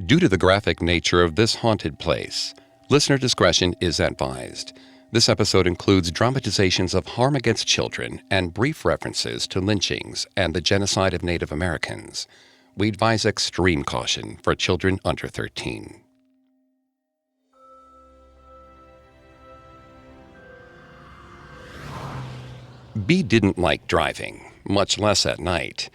Due to the graphic nature of this haunted place, listener discretion is advised. This episode includes dramatizations of harm against children and brief references to lynchings and the genocide of Native Americans. We advise extreme caution for children under 13. Bee didn't like driving, much less at night.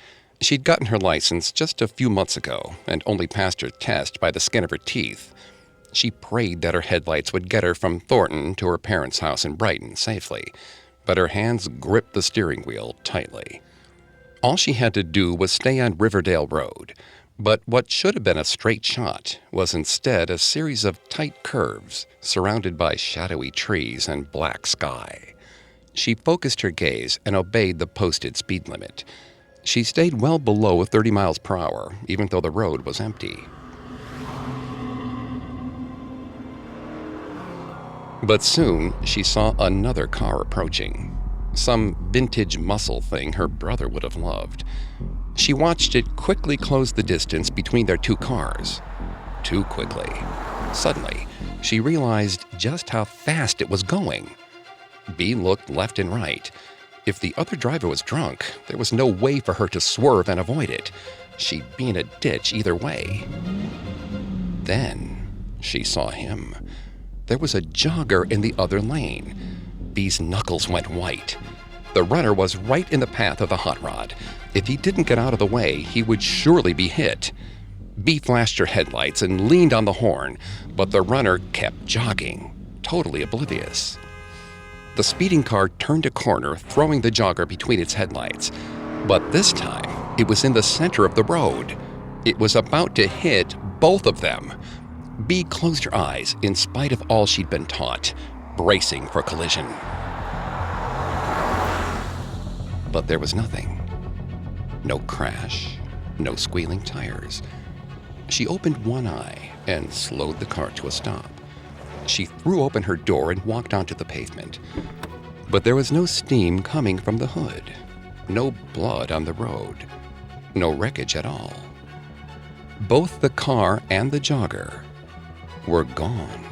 She'd gotten her license just a few months ago and only passed her test by the skin of her teeth. She prayed that her headlights would get her from Thornton to her parents' house in Brighton safely, but her hands gripped the steering wheel tightly. All she had to do was stay on Riverdale Road, but what should have been a straight shot was instead a series of tight curves surrounded by shadowy trees and black sky. She focused her gaze and obeyed the posted speed limit. She stayed well below 30 miles per hour, even though the road was empty. But soon, she saw another car approaching. Some vintage muscle thing her brother would have loved. She watched it quickly close the distance between their two cars. Too quickly. Suddenly, she realized just how fast it was going. Bee looked left and right. If the other driver was drunk, there was no way for her to swerve and avoid it. She'd be in a ditch either way. Then she saw him. There was a jogger in the other lane. Bee's knuckles went white. The runner was right in the path of the hot rod. If he didn't get out of the way, he would surely be hit. Bee flashed her headlights and leaned on the horn, but the runner kept jogging, totally oblivious. The speeding car turned a corner, throwing the jogger between its headlights. But this time, it was in the center of the road. It was about to hit both of them. Bee closed her eyes in spite of all she'd been taught, bracing for collision. But there was nothing. No crash, no squealing tires. She opened one eye and slowed the car to a stop. She threw open her door and walked onto the pavement. But there was no steam coming from the hood, no blood on the road, no wreckage at all. Both the car and the jogger were gone.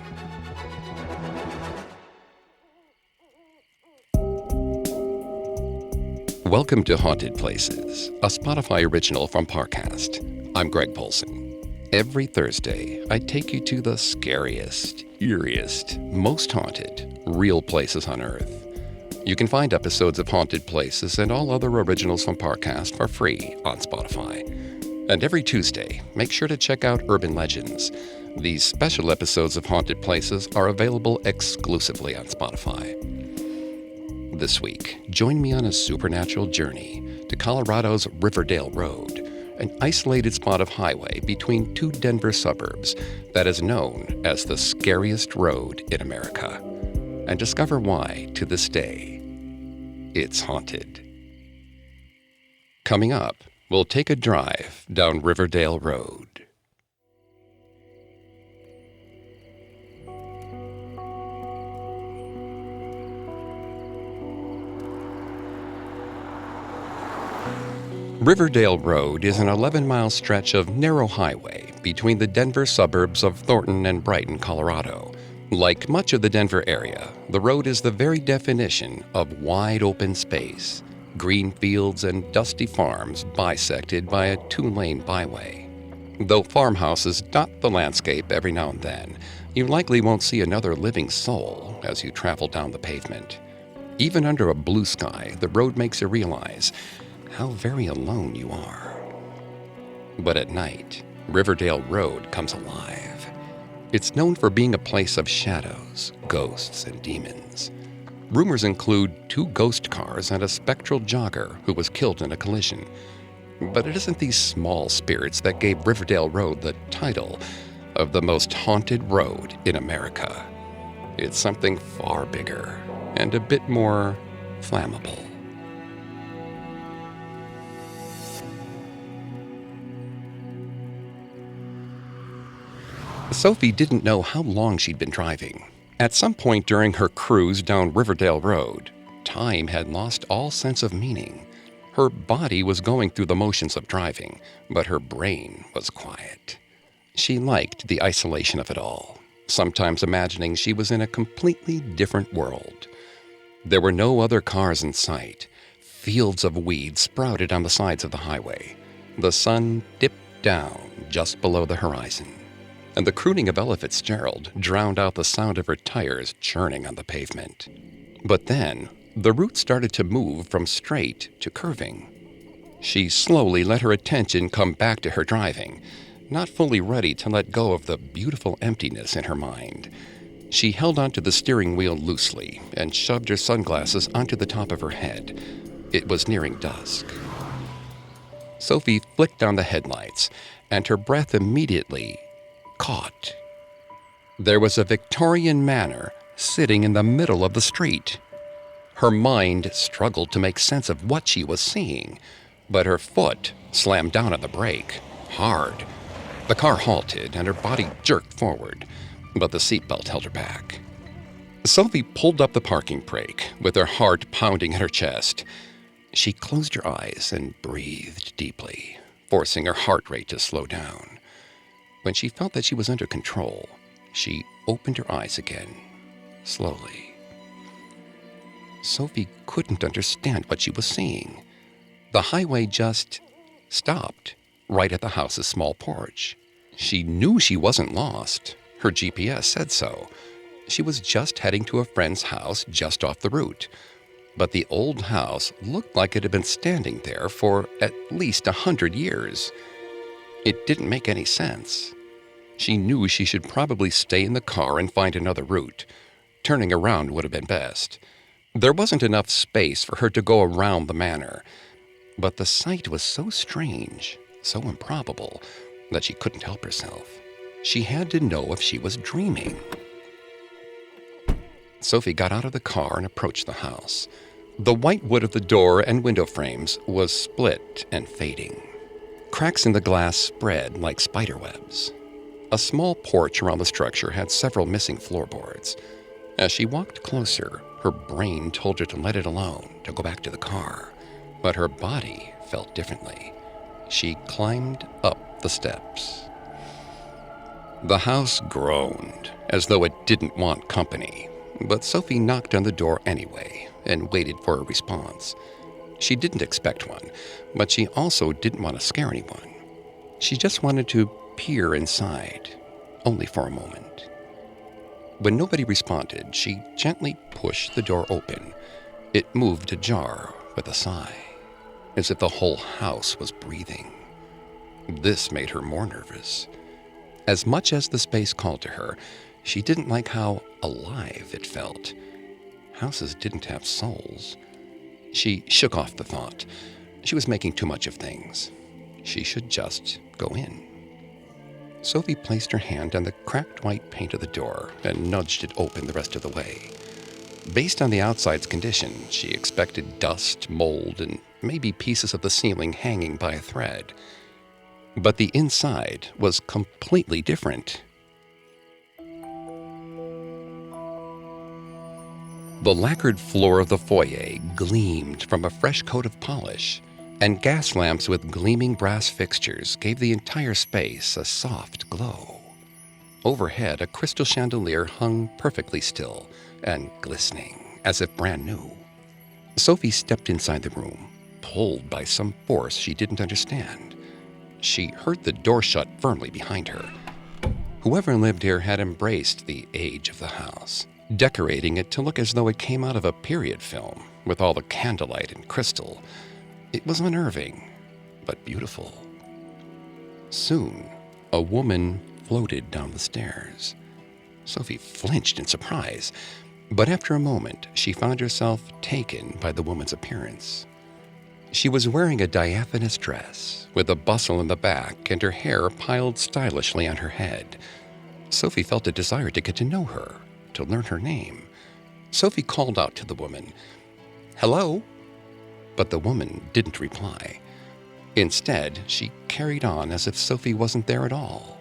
Welcome to Haunted Places, a Spotify original from Parcast. I'm Greg Polson. Every Thursday, I take you to the scariest, eeriest, most haunted, real places on Earth. You can find episodes of Haunted Places and all other originals from Parcast for free on Spotify. And every Tuesday, make sure to check out Urban Legends. These special episodes of Haunted Places are available exclusively on Spotify. This week, join me on a supernatural journey to Colorado's Riverdale Road, an isolated spot of highway between two Denver suburbs that is known as the scariest road in America, and discover why, to this day, it's haunted. Coming up, we'll take a drive down Riverdale Road. Riverdale Road is an 11-mile stretch of narrow highway between the Denver suburbs of Thornton and Brighton, Colorado. Like much of the Denver area, the road is the very definition of wide open space, green fields and dusty farms bisected by a 2-lane byway. Though farmhouses dot the landscape every now and then, you likely won't see another living soul as you travel down the pavement. Even under a blue sky, the road makes you realize how very alone you are. But at night, Riverdale Road comes alive. It's known for being a place of shadows, ghosts, and demons. Rumors include 2 ghost cars and a spectral jogger who was killed in a collision. But it isn't these small spirits that gave Riverdale Road the title of the most haunted road in America. It's something far bigger and a bit more flammable. Sophie didn't know how long she'd been driving. At some point during her cruise down Riverdale Road, time had lost all sense of meaning. Her body was going through the motions of driving, but her brain was quiet. She liked the isolation of it all, sometimes imagining she was in a completely different world. There were no other cars in sight. Fields of weeds sprouted on the sides of the highway. The sun dipped down just below the horizon, and the crooning of Ella Fitzgerald drowned out the sound of her tires churning on the pavement. But then, the route started to move from straight to curving. She slowly let her attention come back to her driving, not fully ready to let go of the beautiful emptiness in her mind. She held onto the steering wheel loosely and shoved her sunglasses onto the top of her head. It was nearing dusk. Sophie flicked on the headlights, and her breath immediately caught. There was a Victorian manor sitting in the middle of the street. Her mind struggled to make sense of what she was seeing, but her foot slammed down on the brake, hard. The car halted, and her body jerked forward, but the seatbelt held her back. Sophie pulled up the parking brake, with her heart pounding in her chest. She closed her eyes and breathed deeply, forcing her heart rate to slow down. When she felt that she was under control, she opened her eyes again, slowly. Sophie couldn't understand what she was seeing. The highway just stopped right at the house's small porch. She knew she wasn't lost. Her GPS said so. She was just heading to a friend's house just off the route. But the old house looked like it had been standing there for at least 100 years. It didn't make any sense. She knew she should probably stay in the car and find another route. Turning around would have been best. There wasn't enough space for her to go around the manor. But the sight was so strange, so improbable, that she couldn't help herself. She had to know if she was dreaming. Sophie got out of the car and approached the house. The white wood of the door and window frames was split and fading. Cracks in the glass spread like spider webs. A small porch around the structure had several missing floorboards. As she walked closer, her brain told her to let it alone, to go back to the car. But her body felt differently. She climbed up the steps. The house groaned, as though it didn't want company. But Sophie knocked on the door anyway and waited for a response. She didn't expect one, but she also didn't want to scare anyone. She just wanted to peer inside, only for a moment. When nobody responded, she gently pushed the door open. It moved ajar with a sigh, as if the whole house was breathing. This made her more nervous. As much as the space called to her, she didn't like how alive it felt. Houses didn't have souls. She shook off the thought. She was making too much of things. She should just go in. Sophie placed her hand on the cracked white paint of the door and nudged it open the rest of the way. Based on the outside's condition, she expected dust, mold, and maybe pieces of the ceiling hanging by a thread. But the inside was completely different. The lacquered floor of the foyer gleamed from a fresh coat of polish, and gas lamps with gleaming brass fixtures gave the entire space a soft glow. Overhead, a crystal chandelier hung perfectly still and glistening, as if brand new. Sophie stepped inside the room, pulled by some force she didn't understand. She heard the door shut firmly behind her. Whoever lived here had embraced the age of the house, decorating it to look as though it came out of a period film, with all the candlelight and crystal. It was unnerving, but beautiful. Soon, a woman floated down the stairs. Sophie flinched in surprise, but after a moment, she found herself taken by the woman's appearance. She was wearing a diaphanous dress, with a bustle in the back and her hair piled stylishly on her head. Sophie felt a desire to get to know her, to learn her name. Sophie called out to the woman, "Hello?" But the woman didn't reply. Instead, she carried on as if Sophie wasn't there at all.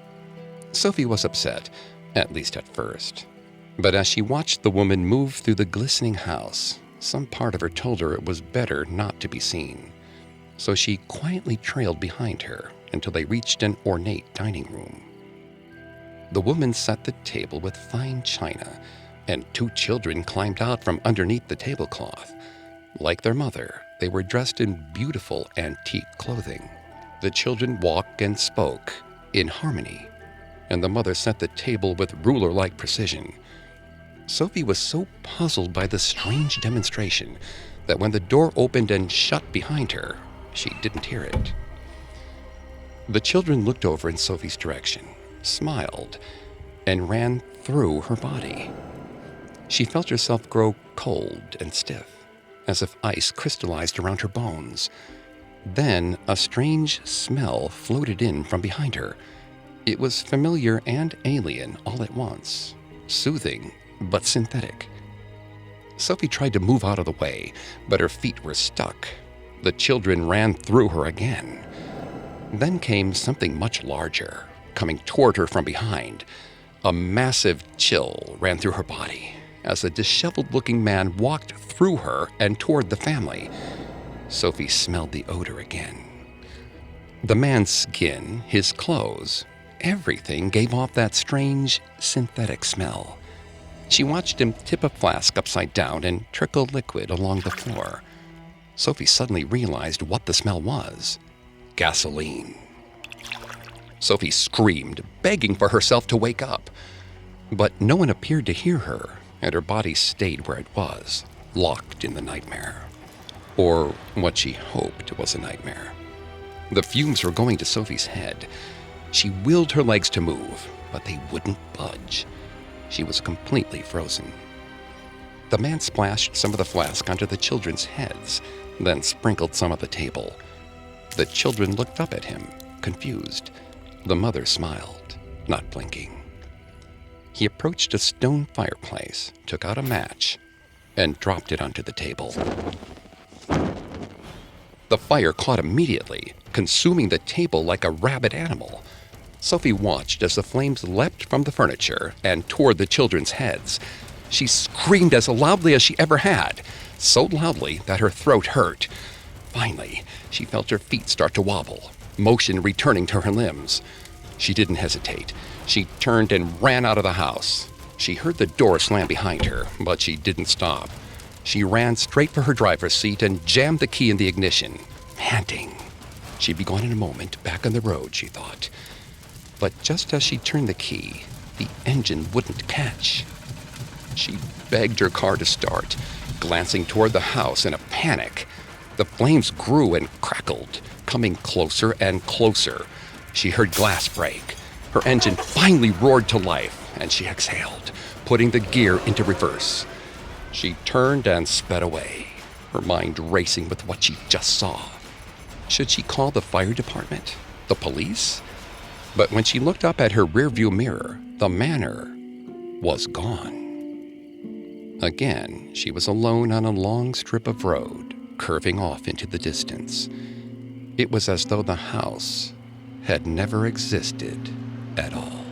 Sophie was upset, at least at first. But as she watched the woman move through the glistening house, some part of her told her it was better not to be seen. So she quietly trailed behind her until they reached an ornate dining room. The woman set the table with fine china, and 2 children climbed out from underneath the tablecloth. Like their mother, they were dressed in beautiful antique clothing. The children walked and spoke in harmony, and the mother set the table with ruler-like precision. Sophie was so puzzled by the strange demonstration that when the door opened and shut behind her, she didn't hear it. The children looked over in Sophie's direction, smiled, and ran through her body. She felt herself grow cold and stiff, as if ice crystallized around her bones. Then a strange smell floated in from behind her. It was familiar and alien all at once, soothing but synthetic. Sophie tried to move out of the way, but her feet were stuck. The children ran through her again. Then came something much larger, coming toward her from behind. A massive chill ran through her body as a disheveled-looking man walked through her and toward the family. Sophie smelled the odor again. The man's skin, his clothes, everything gave off that strange, synthetic smell. She watched him tip a flask upside down and trickle liquid along the floor. Sophie suddenly realized what the smell was: gasoline. Sophie screamed, begging for herself to wake up. But no one appeared to hear her, and her body stayed where it was, locked in the nightmare. Or what she hoped was a nightmare. The fumes were going to Sophie's head. She willed her legs to move, but they wouldn't budge. She was completely frozen. The man splashed some of the flask onto the children's heads, then sprinkled some on the table. The children looked up at him, confused. The mother smiled, not blinking. He approached a stone fireplace, took out a match, and dropped it onto the table. The fire caught immediately, consuming the table like a rabid animal. Sophie watched as the flames leapt from the furniture and toward the children's heads. She screamed as loudly as she ever had, so loudly that her throat hurt. Finally, she felt her feet start to wobble, motion returning to her limbs. She didn't hesitate. She turned and ran out of the house. She heard the door slam behind her, but she didn't stop. She ran straight for her driver's seat and jammed the key in the ignition, panting. She'd be gone in a moment, back on the road, she thought. But just as she turned the key, the engine wouldn't catch. She begged her car to start, glancing toward the house in a panic. The flames grew and crackled, coming closer and closer. She heard glass break. Her engine finally roared to life, and she exhaled, putting the gear into reverse. She turned and sped away, her mind racing with what she just saw. Should she call the fire department? The police? But when she looked up at her rearview mirror, the manor was gone. Again, she was alone on a long strip of road, curving off into the distance. It was as though the house had never existed at all.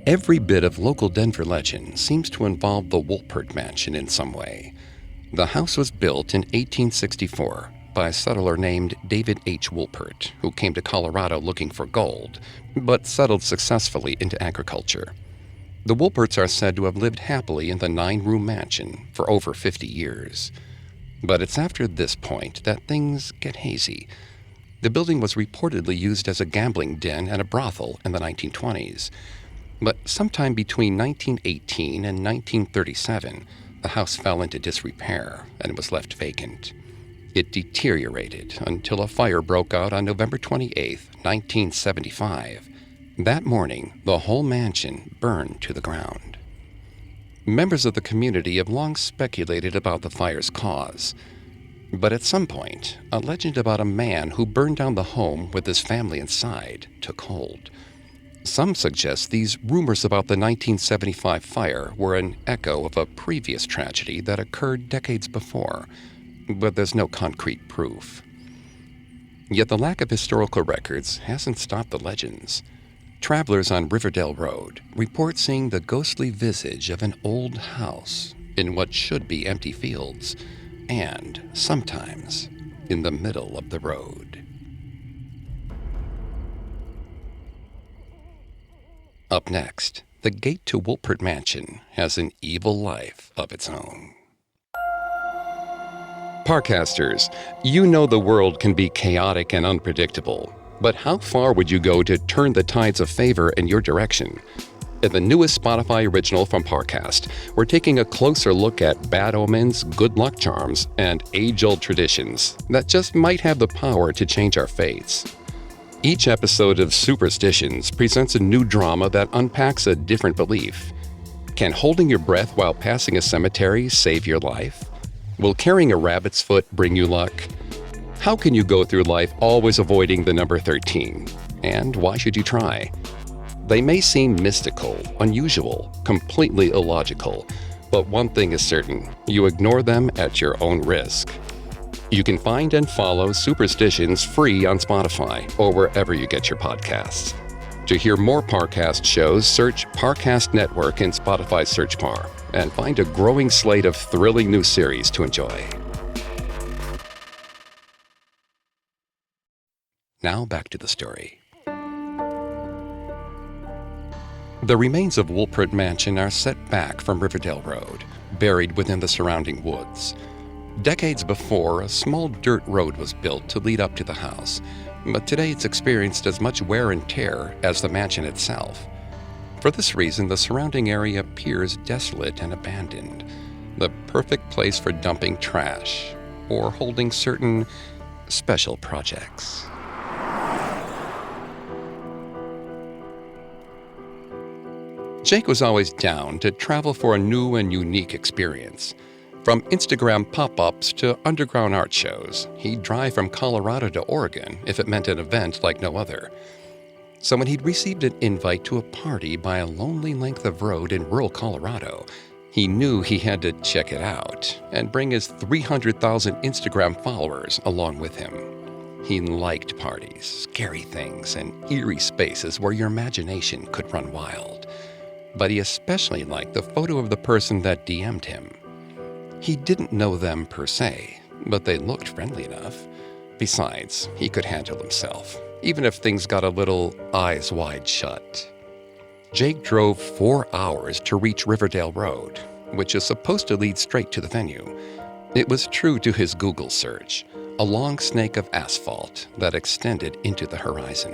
Every bit of local Denver legend seems to involve the Wolpert Mansion in some way. The house was built in 1864 by a settler named David H. Wolpert, who came to Colorado looking for gold, but settled successfully into agriculture. The Wolperts are said to have lived happily in the 9-room mansion for over 50 years. But it's after this point that things get hazy. The building was reportedly used as a gambling den and a brothel in the 1920s. But sometime between 1918 and 1937, the house fell into disrepair and was left vacant. It deteriorated until a fire broke out on November 28, 1975. That morning, the whole mansion burned to the ground. Members of the community have long speculated about the fire's cause. But at some point, a legend about a man who burned down the home with his family inside took hold. Some suggest these rumors about the 1975 fire were an echo of a previous tragedy that occurred decades before, but there's no concrete proof. Yet the lack of historical records hasn't stopped the legends. Travelers on Riverdale Road report seeing the ghostly visage of an old house in what should be empty fields, and sometimes in the middle of the road. Up next, the gate to Wolpert Mansion has an evil life of its own. Parcasters, you know the world can be chaotic and unpredictable, but how far would you go to turn the tides of favor in your direction? In the newest Spotify original from Parcast, we're taking a closer look at bad omens, good luck charms, and age-old traditions that just might have the power to change our fates. Each episode of Superstitions presents a new drama that unpacks a different belief. Can holding your breath while passing a cemetery save your life? Will carrying a rabbit's foot bring you luck? How can you go through life always avoiding the number 13? And why should you try? They may seem mystical, unusual, completely illogical, but one thing is certain: you ignore them at your own risk. You can find and follow Superstitions free on Spotify or wherever you get your podcasts. To hear more Parcast shows, search Parcast Network in Spotify's search bar and find a growing slate of thrilling new series to enjoy. Now back to the story. The remains of Wolpert Mansion are set back from Riverdale Road, buried within the surrounding woods. Decades before, a small dirt road was built to lead up to the house, but today it's experienced as much wear and tear as the mansion itself. For this reason, the surrounding area appears desolate and abandoned, the perfect place for dumping trash or holding certain special projects. Jake was always down to travel for a new and unique experience. From Instagram pop-ups to underground art shows, he'd drive from Colorado to Oregon if it meant an event like no other. So when he'd received an invite to a party by a lonely length of road in rural Colorado, he knew he had to check it out and bring his 300,000 Instagram followers along with him. He liked parties, scary things, and eerie spaces where your imagination could run wild. But he especially liked the photo of the person that DM'd him. He didn't know them per se, but they looked friendly enough. Besides, he could handle himself, even if things got a little eyes wide shut. Jake drove 4 hours to reach Riverdale Road, which is supposed to lead straight to the venue. It was true to his Google search, a long snake of asphalt that extended into the horizon.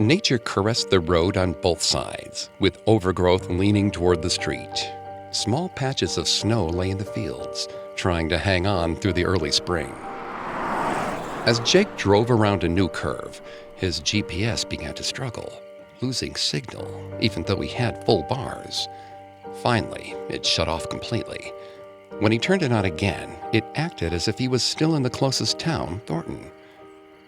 Nature caressed the road on both sides, with overgrowth leaning toward the street. Small patches of snow lay in the fields, trying to hang on through the early spring. As Jake drove around a new curve, his GPS began to struggle, losing signal even though he had full bars. Finally, it shut off completely. When he turned it on again, it acted as if he was still in the closest town, Thornton.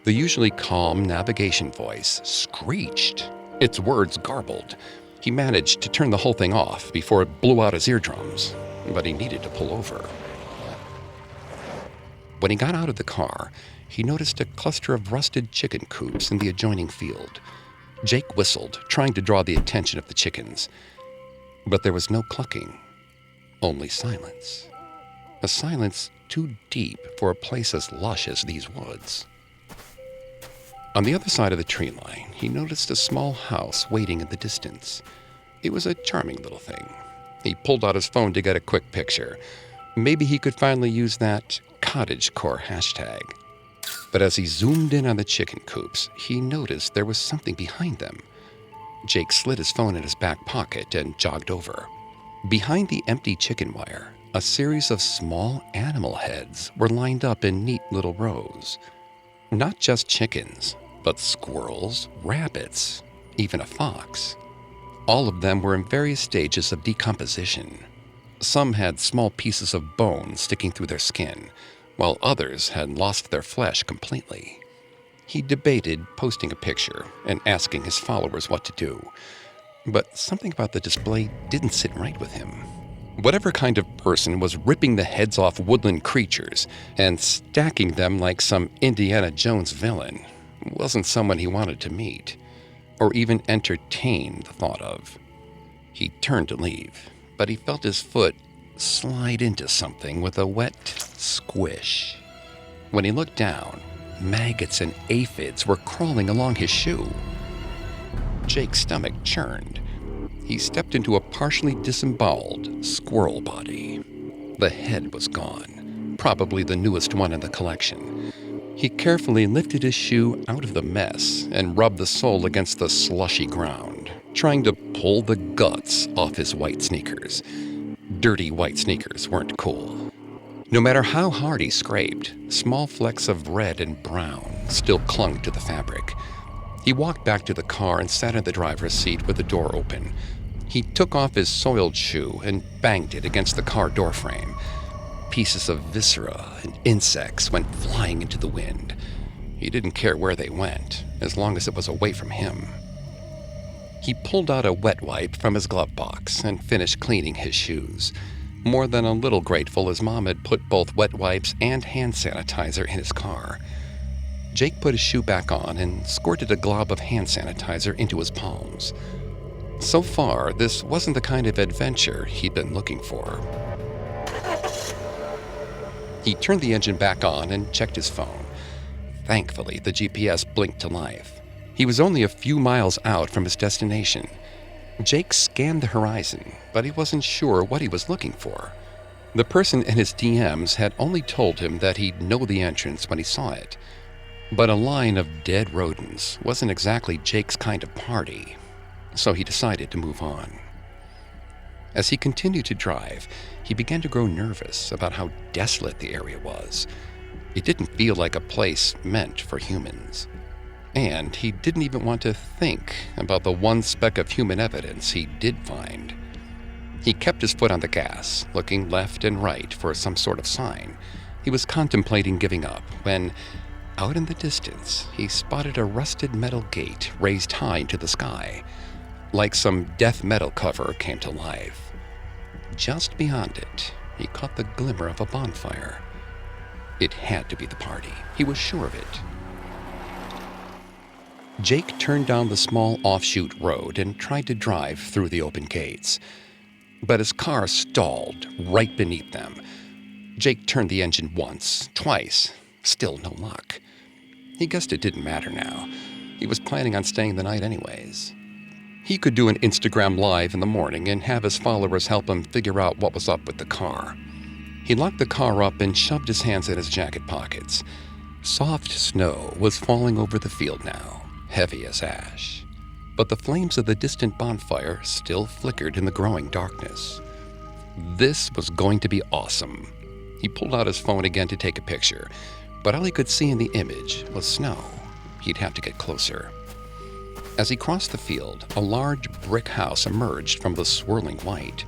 The usually calm navigation voice screeched, its words garbled. He managed to turn the whole thing off before it blew out his eardrums, but he needed to pull over. When he got out of the car, he noticed a cluster of rusted chicken coops in the adjoining field. Jake whistled, trying to draw the attention of the chickens. But there was no clucking, only silence. A silence too deep for a place as lush as these woods. On the other side of the tree line, he noticed a small house waiting in the distance. It was a charming little thing. He pulled out his phone to get a quick picture. Maybe he could finally use that cottagecore hashtag. But as he zoomed in on the chicken coops, he noticed there was something behind them. Jake slid his phone in his back pocket and jogged over. Behind the empty chicken wire, a series of small animal heads were lined up in neat little rows. Not just chickens, but squirrels, rabbits, even a fox. All of them were in various stages of decomposition. Some had small pieces of bone sticking through their skin, while others had lost their flesh completely. He debated posting a picture and asking his followers what to do, but something about the display didn't sit right with him. Whatever kind of person was ripping the heads off woodland creatures and stacking them like some Indiana Jones villain wasn't someone he wanted to meet, or even entertain the thought of. He turned to leave, but he felt his foot slide into something with a wet squish. When he looked down, maggots and aphids were crawling along his shoe. Jake's stomach churned. He stepped into a partially disemboweled squirrel body. The head was gone, probably the newest one in the collection. He carefully lifted his shoe out of the mess and rubbed the sole against the slushy ground, trying to pull the guts off his white sneakers. Dirty white sneakers weren't cool. No matter how hard he scraped, small flecks of red and brown still clung to the fabric. He walked back to the car and sat in the driver's seat with the door open. He took off his soiled shoe and banged it against the car doorframe. Pieces of viscera and insects went flying into the wind. He didn't care where they went, as long as it was away from him. He pulled out a wet wipe from his glove box and finished cleaning his shoes. More than a little grateful his mom had put both wet wipes and hand sanitizer in his car. Jake put his shoe back on and squirted a glob of hand sanitizer into his palms. So far, this wasn't the kind of adventure he'd been looking for. He turned the engine back on and checked his phone. Thankfully, the GPS blinked to life. He was only a few miles out from his destination. Jake scanned the horizon, but he wasn't sure what he was looking for. The person in his DMs had only told him that he'd know the entrance when he saw it. But a line of dead rodents wasn't exactly Jake's kind of party, so he decided to move on. As he continued to drive, he began to grow nervous about how desolate the area was. It didn't feel like a place meant for humans. And he didn't even want to think about the one speck of human evidence he did find. He kept his foot on the gas, looking left and right for some sort of sign. He was contemplating giving up when, out in the distance, he spotted a rusted metal gate raised high into the sky. Like some death metal cover came to life. Just beyond it, he caught the glimmer of a bonfire. It had to be the party. He was sure of it. Jake turned down the small offshoot road and tried to drive through the open gates. But his car stalled right beneath them. Jake turned the engine once, twice. Still no luck. He guessed it didn't matter now. He was planning on staying the night anyways. He could do an Instagram Live in the morning and have his followers help him figure out what was up with the car. He locked the car up and shoved his hands in his jacket pockets. Soft snow was falling over the field now, heavy as ash. But the flames of the distant bonfire still flickered in the growing darkness. This was going to be awesome. He pulled out his phone again to take a picture, but all he could see in the image was snow. He'd have to get closer. As he crossed the field, a large brick house emerged from the swirling white.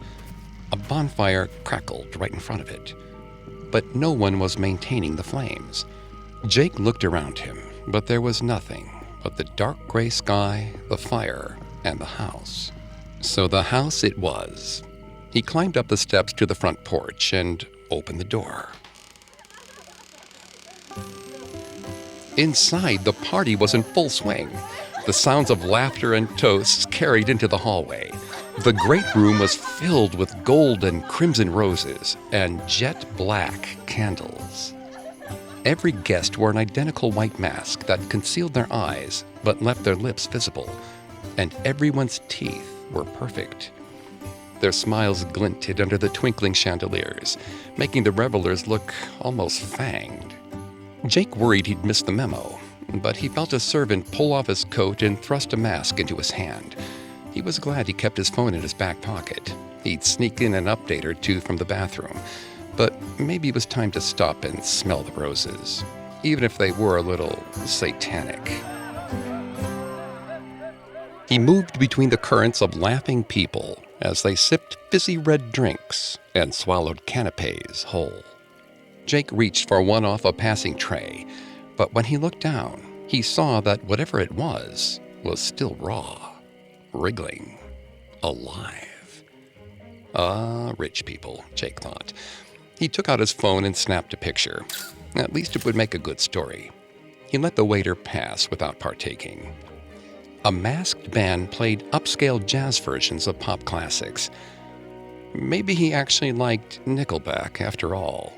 A bonfire crackled right in front of it, but no one was maintaining the flames. Jake looked around him, but there was nothing but the dark gray sky, the fire, and the house. So the house it was. He climbed up the steps to the front porch and opened the door. Inside, the party was in full swing. The sounds of laughter and toasts carried into the hallway. The great room was filled with gold and crimson roses and jet black candles. Every guest wore an identical white mask that concealed their eyes but left their lips visible, and everyone's teeth were perfect. Their smiles glinted under the twinkling chandeliers, making the revelers look almost fanged. Jake worried he'd missed the memo, but he felt a servant pull off his coat and thrust a mask into his hand. He was glad he kept his phone in his back pocket. He'd sneak in an update or two from the bathroom, but maybe it was time to stop and smell the roses, even if they were a little satanic. He moved between the currents of laughing people as they sipped fizzy red drinks and swallowed canapes whole. Jake reached for one off a passing tray, but when he looked down, he saw that whatever it was still raw, wriggling, alive. Ah, rich people, Jake thought. He took out his phone and snapped a picture. At least it would make a good story. He let the waiter pass without partaking. A masked band played upscale jazz versions of pop classics. Maybe he actually liked Nickelback after all.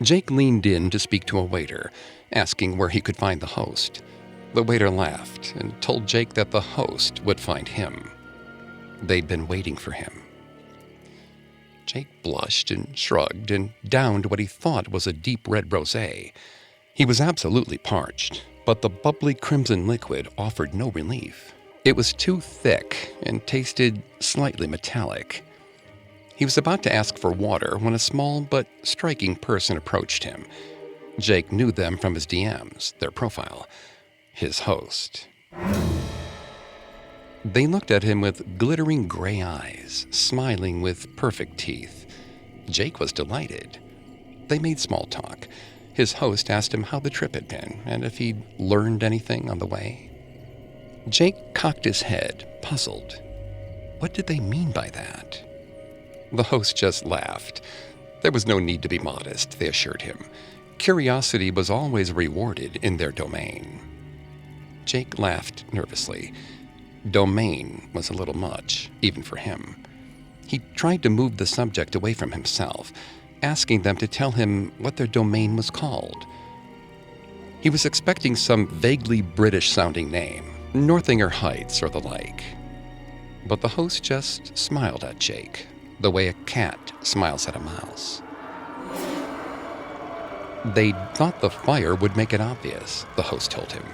Jake leaned in to speak to a waiter, asking where he could find the host. The waiter laughed and told Jake that the host would find him. They'd been waiting for him. Jake blushed and shrugged and downed what he thought was a deep red rosé. He was absolutely parched, but the bubbly crimson liquid offered no relief. It was too thick and tasted slightly metallic. He was about to ask for water when a small but striking person approached him. Jake knew them from his DMs, their profile. His host. They looked at him with glittering gray eyes, smiling with perfect teeth. Jake was delighted. They made small talk. His host asked him how the trip had been and if he'd learned anything on the way. Jake cocked his head, puzzled. What did they mean by that? The host just laughed. There was no need to be modest, they assured him. Curiosity was always rewarded in their domain. Jake laughed nervously. Domain was a little much, even for him. He tried to move the subject away from himself, asking them to tell him what their domain was called. He was expecting some vaguely British-sounding name, Northanger Heights or the like. But the host just smiled at Jake, the way a cat smiles at a mouse. They thought the fire would make it obvious, the host told him.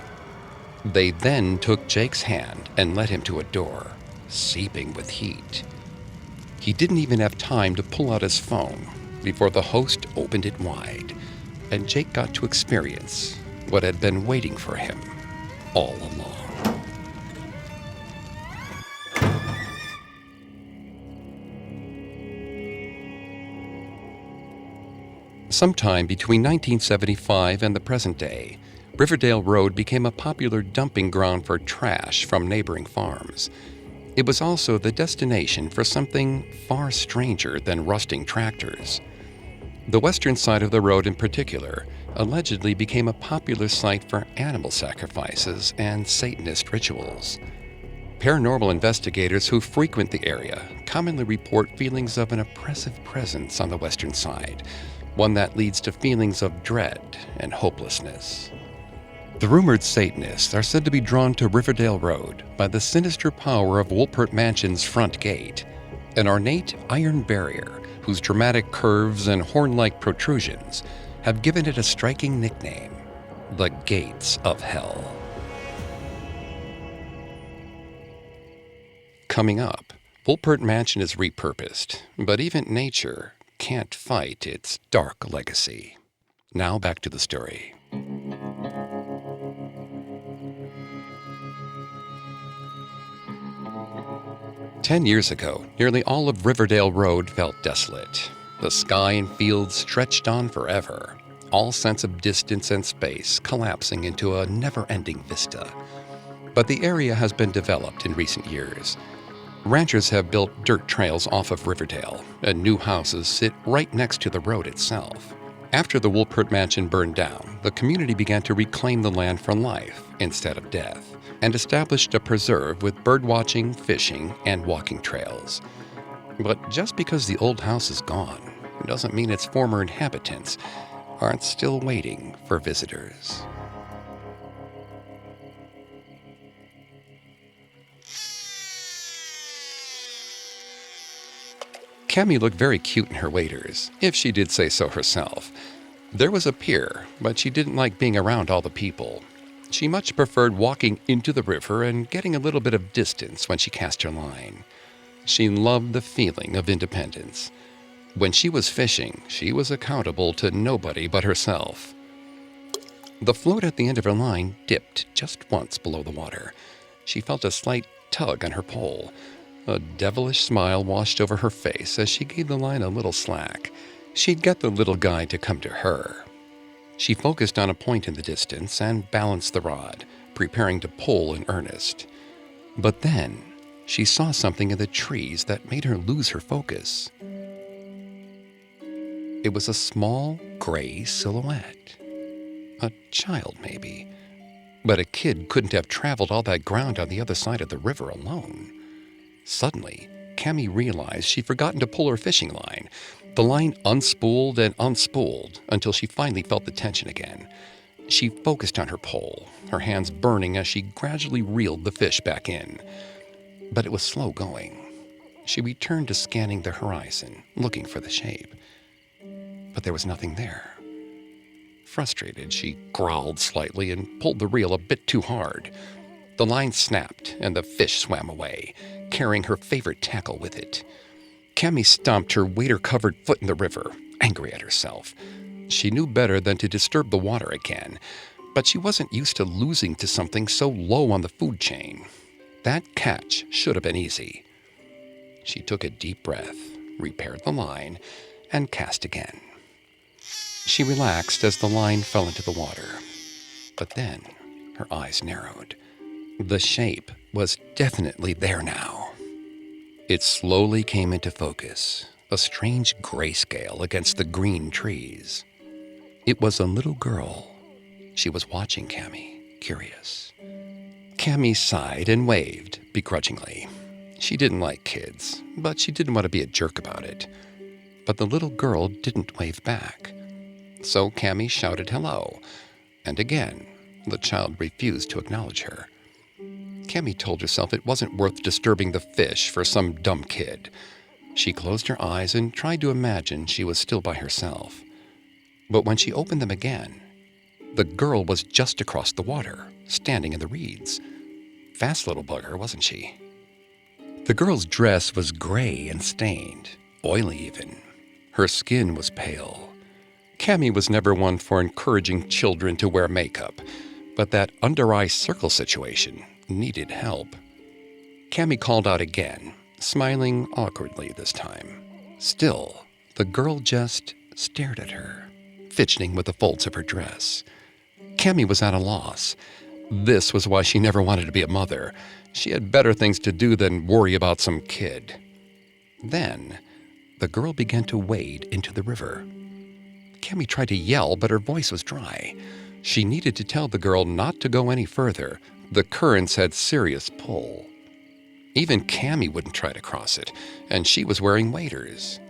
They then took Jake's hand and led him to a door, seeping with heat. He didn't even have time to pull out his phone before the host opened it wide, and Jake got to experience what had been waiting for him all along. Sometime between 1975 and the present day, Riverdale Road became a popular dumping ground for trash from neighboring farms. It was also the destination for something far stranger than rusting tractors. The western side of the road in particular allegedly became a popular site for animal sacrifices and Satanist rituals. Paranormal investigators who frequent the area commonly report feelings of an oppressive presence on the western side, one that leads to feelings of dread and hopelessness. The rumored Satanists are said to be drawn to Riverdale Road by the sinister power of Wolpert Mansion's front gate, an ornate iron barrier whose dramatic curves and horn-like protrusions have given it a striking nickname, the Gates of Hell. Coming up, Wolpert Mansion is repurposed, but even nature can't fight its dark legacy. Now back to the story. "10 years ago, nearly all of Riverdale Road felt desolate. The sky and fields stretched on forever, all sense of distance and space collapsing into a never-ending vista. But the area has been developed in recent years. Ranchers have built dirt trails off of Riverdale, and new houses sit right next to the road itself. After the Wolpert Mansion burned down, the community began to reclaim the land for life instead of death, and established a preserve with birdwatching, fishing, and walking trails. But just because the old house is gone doesn't mean its former inhabitants aren't still waiting for visitors." Cammy looked very cute in her waders, if she did say so herself. There was a pier, but she didn't like being around all the people. She much preferred walking into the river and getting a little bit of distance when she cast her line. She loved the feeling of independence. When she was fishing, she was accountable to nobody but herself. The float at the end of her line dipped just once below the water. She felt a slight tug on her pole. A devilish smile washed over her face as she gave the line a little slack. She'd get the little guy to come to her. She focused on a point in the distance and balanced the rod, preparing to pull in earnest. But then, she saw something in the trees that made her lose her focus. It was a small, gray silhouette. A child, maybe. But a kid couldn't have traveled all that ground on the other side of the river alone. Suddenly, Cammy realized she'd forgotten to pull her fishing line. The line unspooled and unspooled until she finally felt the tension again. She focused on her pole, her hands burning as she gradually reeled the fish back in. But it was slow going. She returned to scanning the horizon, looking for the shape. But there was nothing there. Frustrated, she growled slightly and pulled the reel a bit too hard. The line snapped and the fish swam away, carrying her favorite tackle with it. Cammy stomped her waiter-covered foot in the river, angry at herself. She knew better than to disturb the water again, but she wasn't used to losing to something so low on the food chain. That catch should have been easy. She took a deep breath, repaired the line, and cast again. She relaxed as the line fell into the water. But then her eyes narrowed. The shape was definitely there now. It slowly came into focus, a strange grayscale against the green trees. It was a little girl. She was watching Cammy, curious. Cammy sighed and waved begrudgingly. She didn't like kids, but she didn't want to be a jerk about it. But the little girl didn't wave back. So Cammy shouted hello, and again, the child refused to acknowledge her. Cammy told herself it wasn't worth disturbing the fish for some dumb kid. She closed her eyes and tried to imagine she was still by herself. But when she opened them again, the girl was just across the water, standing in the reeds. Fast little bugger, wasn't she? The girl's dress was gray and stained, oily even. Her skin was pale. Cammy was never one for encouraging children to wear makeup, but that under-eye circle situation needed help. Cammy called out again, smiling awkwardly this time. Still, the girl just stared at her, fidgeting with the folds of her dress. Cammy was at a loss. This was why she never wanted to be a mother. She had better things to do than worry about some kid. Then, the girl began to wade into the river. Cammy tried to yell, but her voice was dry. She needed to tell the girl not to go any further. The currents had serious pull. Even Cammy wouldn't try to cross it, and she was wearing waders.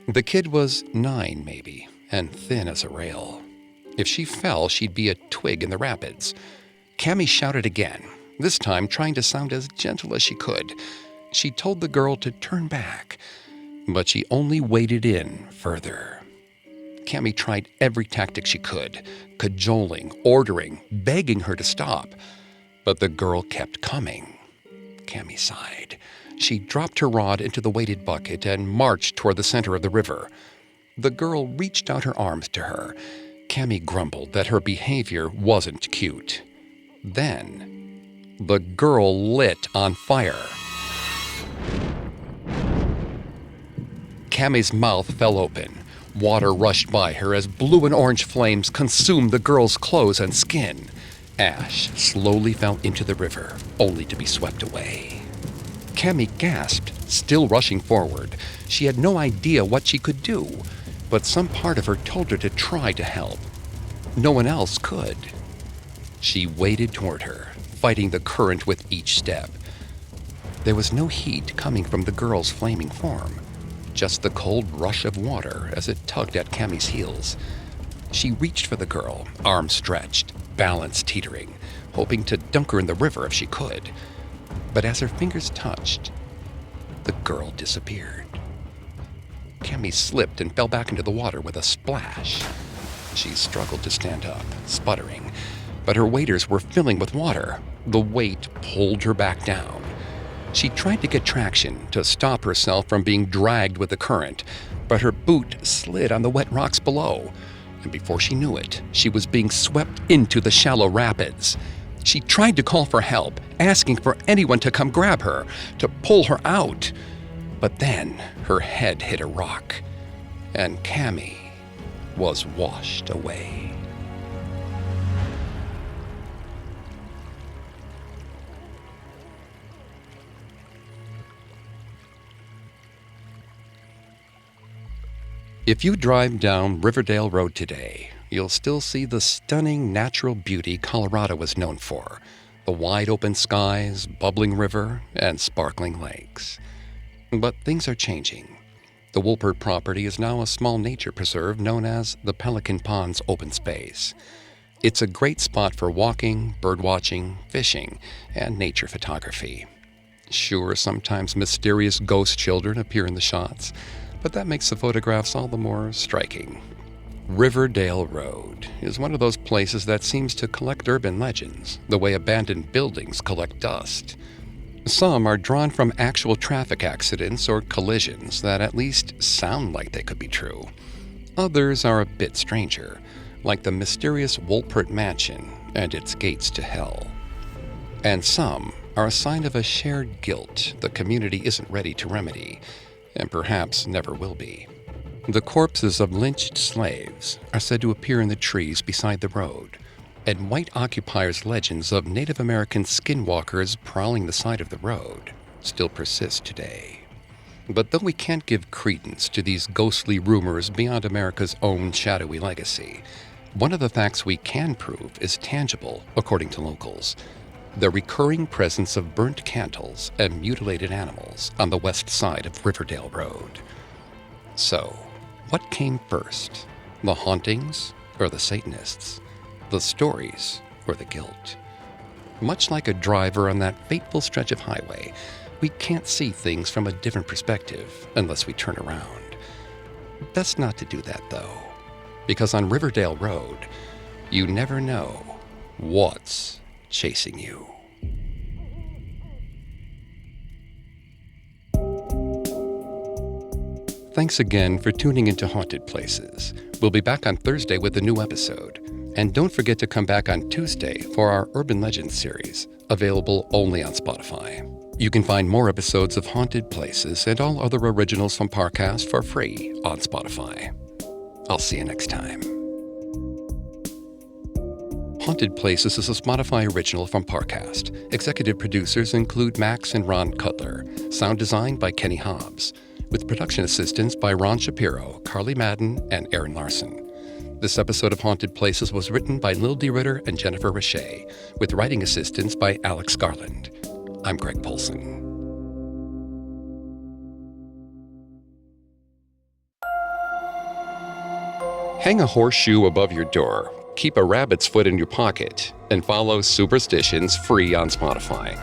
The kid was 9, maybe, and thin as a rail. If she fell, she'd be a twig in the rapids. Cammy shouted again, this time trying to sound as gentle as she could. She told the girl to turn back, but she only waded in further. Cammy tried every tactic she could, cajoling, ordering, begging her to stop. But the girl kept coming. Cammy sighed. She dropped her rod into the weighted bucket and marched toward the center of the river. The girl reached out her arms to her. Cammy grumbled that her behavior wasn't cute. Then, the girl lit on fire. Cammy's mouth fell open. Water rushed by her as blue and orange flames consumed the girl's clothes and skin. Ash slowly fell into the river, only to be swept away. Cammy gasped, still rushing forward. She had no idea what she could do, but some part of her told her to try to help. No one else could. She waded toward her, fighting the current with each step. There was no heat coming from the girl's flaming form, just the cold rush of water as it tugged at Cammy's heels. She reached for the girl, arms stretched, balance teetering, hoping to dunk her in the river if she could. But as her fingers touched, the girl disappeared. Cammy slipped and fell back into the water with a splash. She struggled to stand up, sputtering, but her waders were filling with water. The weight pulled her back down. She tried to get traction to stop herself from being dragged with the current, but her boot slid on the wet rocks below, and before she knew it, she was being swept into the shallow rapids. She tried to call for help, asking for anyone to come grab her, to pull her out. But then her head hit a rock, and Cammy was washed away. If you drive down Riverdale Road today, you'll still see the stunning natural beauty Colorado is known for, the wide open skies, bubbling river, and sparkling lakes. But things are changing. The Wolpert property is now a small nature preserve known as the Pelican Ponds Open Space. It's a great spot for walking, birdwatching, fishing, and nature photography. Sure, sometimes mysterious ghost children appear in the shots, but that makes the photographs all the more striking. Riverdale Road is one of those places that seems to collect urban legends, the way abandoned buildings collect dust. Some are drawn from actual traffic accidents or collisions that at least sound like they could be true. Others are a bit stranger, like the mysterious Wolpert Mansion and its gates to hell. And some are a sign of a shared guilt the community isn't ready to remedy, and perhaps never will be. The corpses of lynched slaves are said to appear in the trees beside the road, and white occupiers' legends of Native American skinwalkers prowling the side of the road still persist today. But though we can't give credence to these ghostly rumors beyond America's own shadowy legacy, one of the facts we can prove is tangible, according to locals: the recurring presence of burnt candles and mutilated animals on the west side of Riverdale Road. So, what came first? The hauntings or the Satanists? The stories or the guilt? Much like a driver on that fateful stretch of highway, we can't see things from a different perspective unless we turn around. Best not to do that, though, because on Riverdale Road, you never know what's chasing you. Thanks again for tuning into Haunted Places. We'll be back on Thursday with a new episode. And don't forget to come back on Tuesday for our Urban Legends series, available only on Spotify. You can find more episodes of Haunted Places and all other originals from Parcast for free on Spotify. I'll see you next time. Haunted Places is a Spotify original from Parcast. Executive producers include Max and Ron Cutler. Sound design by Kenny Hobbs. With production assistance by Ron Shapiro, Carly Madden, and Aaron Larson. This episode of Haunted Places was written by Lil D. Ritter and Jennifer Richey, with writing assistance by Alex Garland. I'm Greg Polson. Hang a horseshoe above your door, keep a rabbit's foot in your pocket, and follow Superstitions free on Spotify.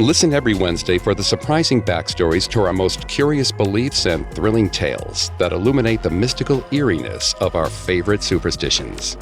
Listen every Wednesday for the surprising backstories to our most curious beliefs and thrilling tales that illuminate the mystical eeriness of our favorite superstitions.